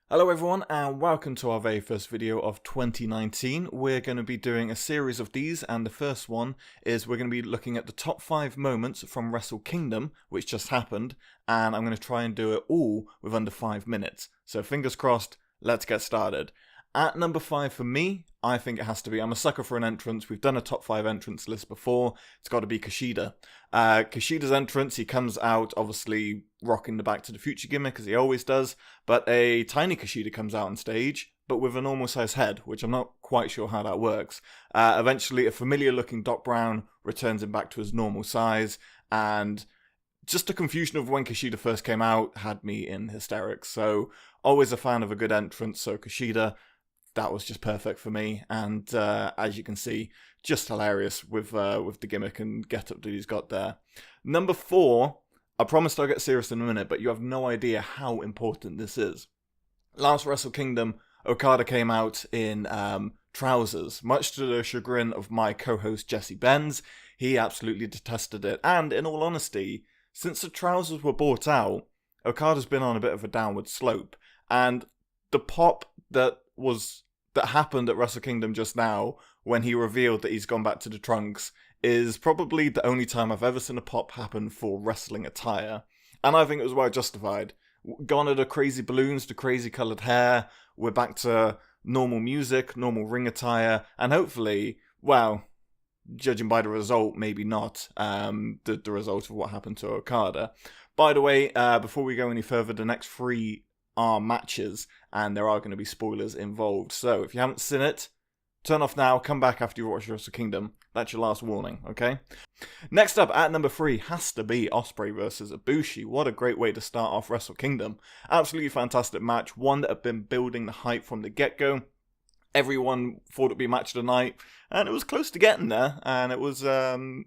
Hello everyone and welcome to our very first video of 2019. We're going to be doing a series of these, and the first one is we're going to be looking at the top 5 moments from Wrestle Kingdom, which just happened, and I'm going to try and do it all with under 5 minutes. So fingers crossed, let's get started. At number 5 for me, I think it has to be, I'm a sucker for an entrance. We've done a top 5 entrance list before. It's got to be Kushida. Kushida's entrance, he comes out obviously rocking the Back to the Future gimmick as he always does, but a tiny Kushida comes out on stage, but with a normal size head, which I'm not quite sure how that works. Eventually, a familiar looking Doc Brown returns him back to his normal size, and just the confusion of when Kushida first came out had me in hysterics. So, always a fan of a good entrance, so Kushida, that was just perfect for me, and as you can see, just hilarious with the gimmick and getup that he's got there. Number 4, I promised I'll get serious in a minute, but you have no idea how important this is. Last Wrestle Kingdom, Okada came out in trousers, much to the chagrin of my co-host Jesse Benz. He absolutely detested it, and in all honesty, since the trousers were bought out, Okada's been on a bit of a downward slope, and the pop that happened at Wrestle Kingdom just now when he revealed that he's gone back to the trunks is probably the only time I've ever seen a pop happen for wrestling attire, and I think it was well justified. Gone are the crazy balloons, the crazy coloured hair, we're back to normal music, normal ring attire, and hopefully, well, judging by the result, maybe not the result of what happened to Okada. By the way, before we go any further, the next 3 are matches, and there are going to be spoilers involved. So if you haven't seen it, turn off now, come back after you watch Wrestle Kingdom. That's your last warning, okay? Next up, at number 3, has to be Ospreay versus Ibushi. What a great way to start off Wrestle Kingdom. Absolutely fantastic match, one that had been building the hype from the get-go. Everyone thought it'd be match of the night, and it was close to getting there, and it was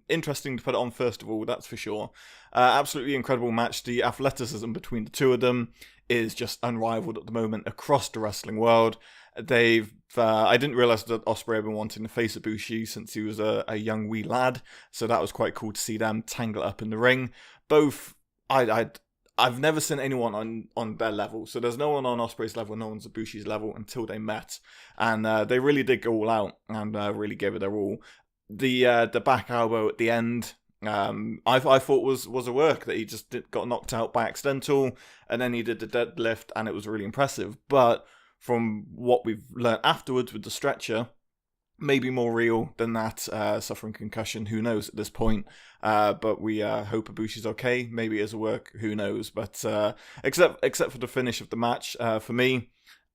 interesting to put it on first of all, that's for sure. Absolutely incredible match. The athleticism between the two of them is just unrivaled at the moment across the wrestling world. I didn't realise that Ospreay had been wanting to face Ibushi since he was a young wee lad, so that was quite cool to see them tangle up in the ring. Both, I've never seen anyone on their level, so there's no one on Ospreay's level, no one's Ibushi's level until they met, and they really did go all out and really gave it their all. The back elbow at the end, I thought was a work that he just got knocked out by accidental, and then he did the deadlift, and it was really impressive. But from what we've learned afterwards with the stretcher, maybe more real than that, suffering concussion, who knows at this point. But we hope Ibushi's okay. Maybe it is a work, who knows. But except for the finish of the match, for me,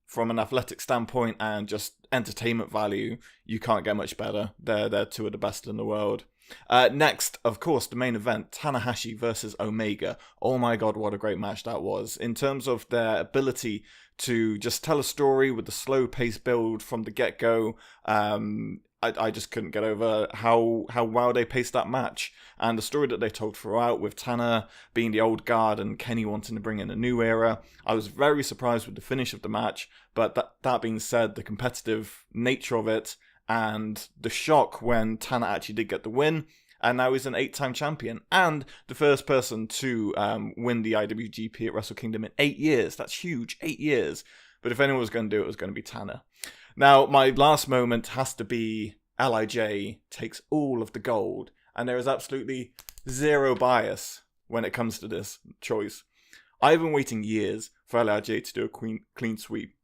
from an athletic standpoint and just entertainment value, you can't get much better. They're two of the best in the world. Next, of course, the main event, Tanahashi versus Omega. Oh my god, what a great match that was. In terms of their ability to just tell a story with the slow pace build from the get-go, I just couldn't get over how well they paced that match. And the story that they told throughout, with Tana being the old guard and Kenny wanting to bring in a new era, I was very surprised with the finish of the match. But that being said, the competitive nature of it, and the shock when Tana actually did get the win, and now he's an 8-time champion, and the first person to win the IWGP at Wrestle Kingdom in 8 years. That's huge, 8 years. But if anyone was going to do it, it was going to be Tana. Now, my last moment has to be LIJ takes all of the gold, and there is absolutely zero bias when it comes to this choice. I've been waiting years for LIJ to do a clean sweep.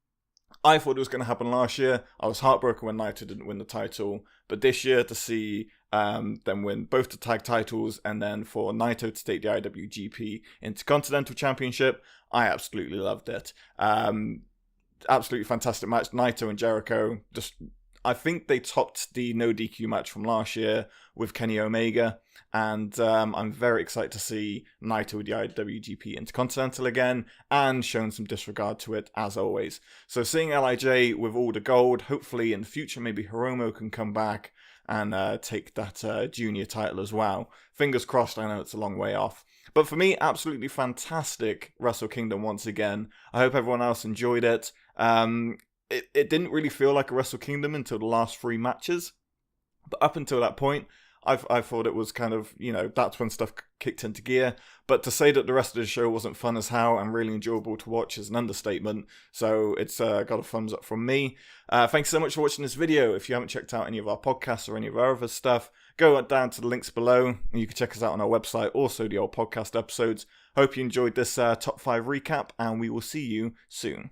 I thought it was going to happen last year. I was heartbroken when Naito didn't win the title. But this year, to see them win both the tag titles, and then for Naito to take the IWGP Intercontinental Championship, I absolutely loved it. Absolutely fantastic match. Naito and Jericho, I think they topped the no DQ match from last year with Kenny Omega, and I'm very excited to see Naito with the IWGP Intercontinental again, and showing some disregard to it as always. So seeing LIJ with all the gold, hopefully in the future maybe Hiromu can come back and take that junior title as well. Fingers crossed, I know it's a long way off. But for me, absolutely fantastic Wrestle Kingdom once again. I hope everyone else enjoyed it. It didn't really feel like a Wrestle Kingdom until the last 3 matches. But up until that point, I thought it was kind of, that's when stuff kicked into gear. But to say that the rest of the show wasn't fun as hell and really enjoyable to watch is an understatement. So it's got a thumbs up from me. Thanks so much for watching this video. If you haven't checked out any of our podcasts or any of our other stuff, go down to the links below and you can check us out on our website, also the old podcast episodes. Hope you enjoyed this top 5 recap, and we will see you soon.